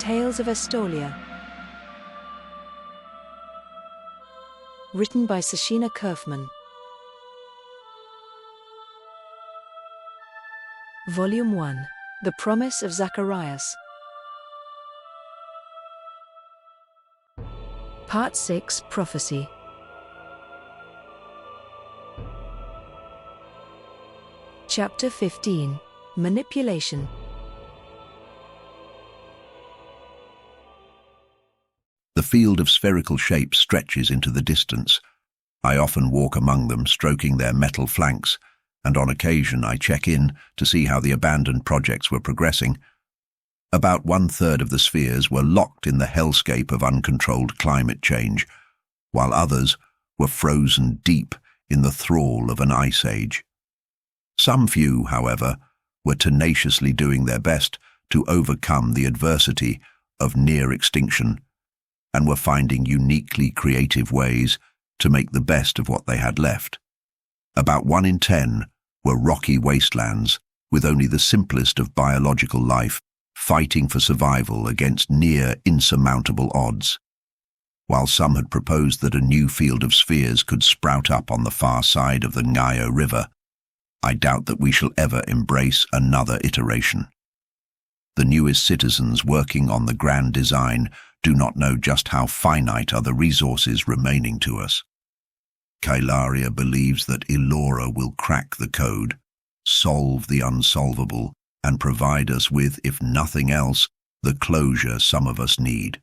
Tales of Estolia. Written by Sashina Kerfman. Volume 1. The Promise of Zacharias. Part 6. Prophecy. Chapter 15. Manipulation. The field of spherical shapes stretches into the distance. I often walk among them, stroking their metal flanks, and on occasion I check in to see how the abandoned projects were progressing. About 1/3 of the spheres were locked in the hellscape of uncontrolled climate change, while others were frozen deep in the thrall of an ice age. Some few, however, were tenaciously doing their best to overcome the adversity of near extinction, and were finding uniquely creative ways to make the best of what they had left. About 1 in 10 were rocky wastelands, with only the simplest of biological life fighting for survival against near insurmountable odds. While some had proposed that a new field of spheres could sprout up on the far side of the Ngaio River, I doubt that we shall ever embrace another iteration. The newest citizens working on the grand design do not know just how finite are the resources remaining to us. Kailaria believes that Elora will crack the code, solve the unsolvable, and provide us with, if nothing else, the closure some of us need.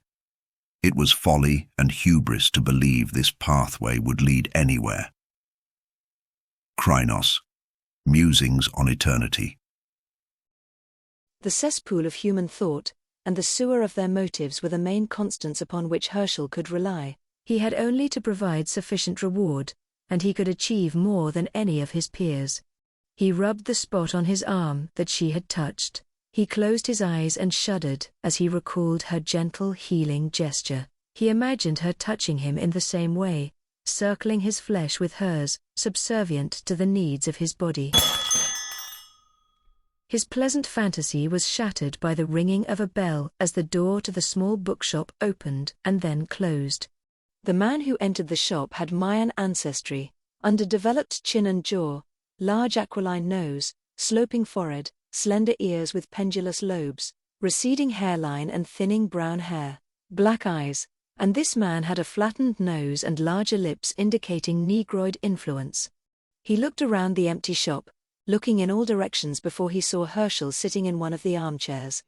It was folly and hubris to believe this pathway would lead anywhere. Krynos, Musings on Eternity. The cesspool of human thought, and the sewer of their motives were the main constants upon which Herschel could rely. He had only to provide sufficient reward, and he could achieve more than any of his peers. He rubbed the spot on his arm that she had touched. He closed his eyes and shuddered as he recalled her gentle, healing gesture. He imagined her touching him in the same way, circling his flesh with hers, subservient to the needs of his body. His pleasant fantasy was shattered by the ringing of a bell as the door to the small bookshop opened and then closed. The man who entered the shop had Mayan ancestry, underdeveloped chin and jaw, large aquiline nose, sloping forehead, slender ears with pendulous lobes, receding hairline and thinning brown hair, black eyes, and this man had a flattened nose and larger lips indicating Negroid influence. He looked around the empty shop, looking in all directions before he saw Herschel sitting in one of the armchairs.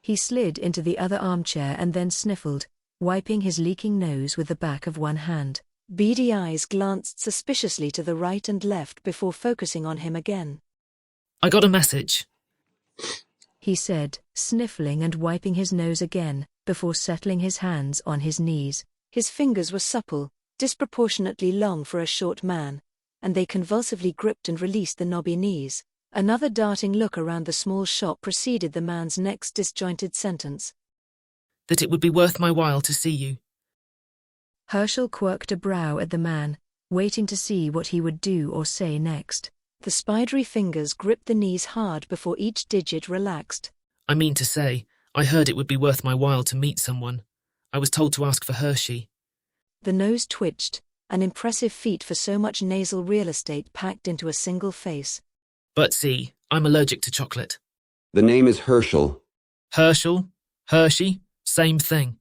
He slid into the other armchair and then sniffled, wiping his leaking nose with the back of one hand. Beady eyes glanced suspiciously to the right and left before focusing on him again. "I got a message," he said, sniffling and wiping his nose again, before settling his hands on his knees. His fingers were supple, disproportionately long for a short man, and they convulsively gripped and released the knobby knees. Another darting look around the small shop preceded the man's next disjointed sentence. "That it would be worth my while to see you." Herschel quirked a brow at the man, waiting to see what he would do or say next. The spidery fingers gripped the knees hard before each digit relaxed. "I mean to say, I heard it would be worth my while to meet someone. I was told to ask for Hershey." The nose twitched, an impressive feat for so much nasal real estate packed into a single face. "But see, I'm allergic to chocolate." The name is Herschel. "Herschel? Hershey? Same thing."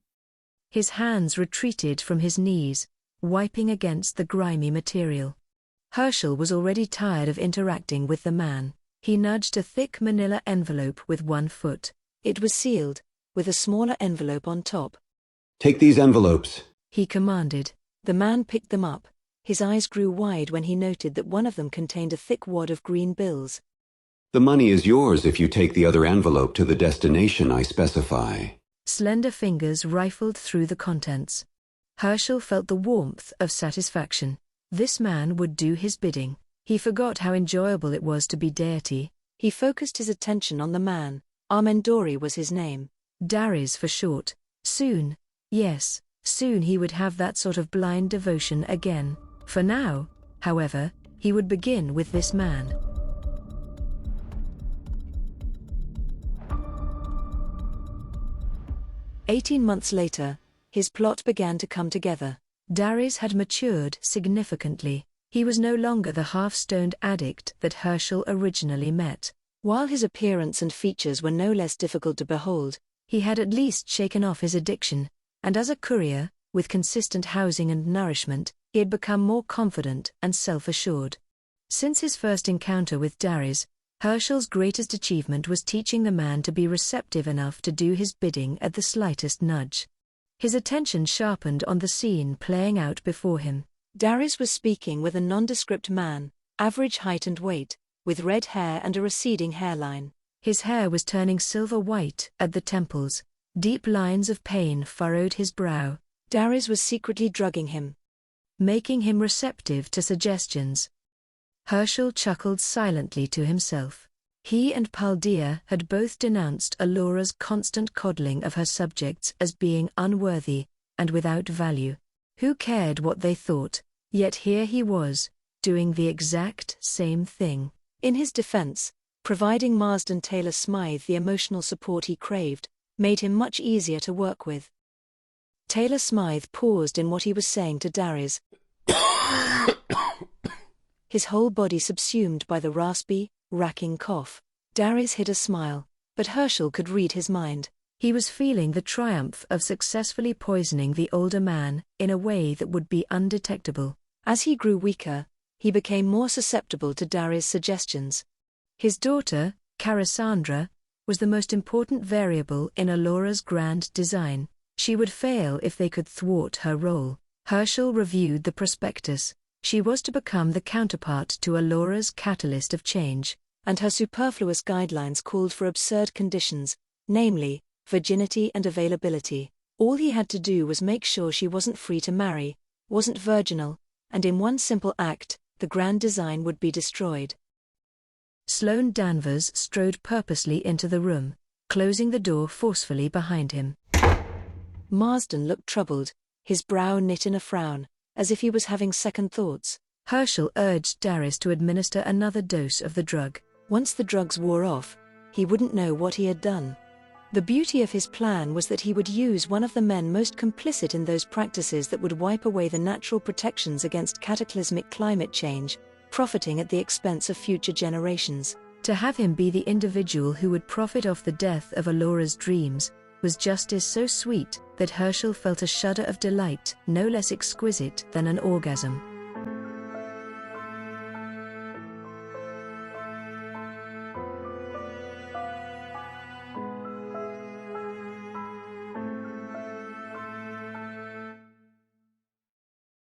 His hands retreated from his knees, wiping against the grimy material. Herschel was already tired of interacting with the man. He nudged a thick manila envelope with one foot. It was sealed, with a smaller envelope on top. Take these envelopes, he commanded. The man picked them up. His eyes grew wide when he noted that one of them contained a thick wad of green bills. The money is yours if you take the other envelope to the destination I specify. Slender fingers rifled through the contents. Herschel felt the warmth of satisfaction. This man would do his bidding. He forgot how enjoyable it was to be deity. He focused his attention on the man. Armendori was his name. Darius for short. Soon, yes, soon he would have that sort of blind devotion again. For now, however, he would begin with this man. 18 months later, his plot began to come together. Darius had matured significantly. He was no longer the half-stoned addict that Herschel originally met. While his appearance and features were no less difficult to behold, he had at least shaken off his addiction, and as a courier, with consistent housing and nourishment, he had become more confident and self-assured. Since his first encounter with Darius, Herschel's greatest achievement was teaching the man to be receptive enough to do his bidding at the slightest nudge. His attention sharpened on the scene playing out before him. Darius was speaking with a nondescript man, average height and weight, with red hair and a receding hairline. His hair was turning silver white at the temples. Deep lines of pain furrowed his brow. Darius was secretly drugging him, making him receptive to suggestions. Herschel chuckled silently to himself. He and Paldea had both denounced Alora's constant coddling of her subjects as being unworthy and without value. Who cared what they thought? Yet here he was, doing the exact same thing. In his defense, providing Marsden Taylor Smythe the emotional support he craved made him much easier to work with. Taylor Smythe paused in what he was saying to Darius, his whole body subsumed by the raspy, racking cough. Darius hid a smile, but Herschel could read his mind. He was feeling the triumph of successfully poisoning the older man in a way that would be undetectable. As he grew weaker, he became more susceptible to Darius' suggestions. His daughter, Cassandra, was the most important variable in Alora's grand design. She would fail if they could thwart her role. Herschel reviewed the prospectus. She was to become the counterpart to Alora's catalyst of change, and her superfluous guidelines called for absurd conditions, namely, virginity and availability. All he had to do was make sure she wasn't free to marry, wasn't virginal, and in one simple act, the grand design would be destroyed. Sloane Danvers strode purposely into the room, closing the door forcefully behind him. Marsden looked troubled, his brow knit in a frown, as if he was having second thoughts. Herschel urged Darius to administer another dose of the drug. Once the drugs wore off, he wouldn't know what he had done. The beauty of his plan was that he would use one of the men most complicit in those practices that would wipe away the natural protections against cataclysmic climate change, profiting at the expense of future generations. To have him be the individual who would profit off the death of Alora's dreams was justice so sweet that Herschel felt a shudder of delight, no less exquisite than an orgasm.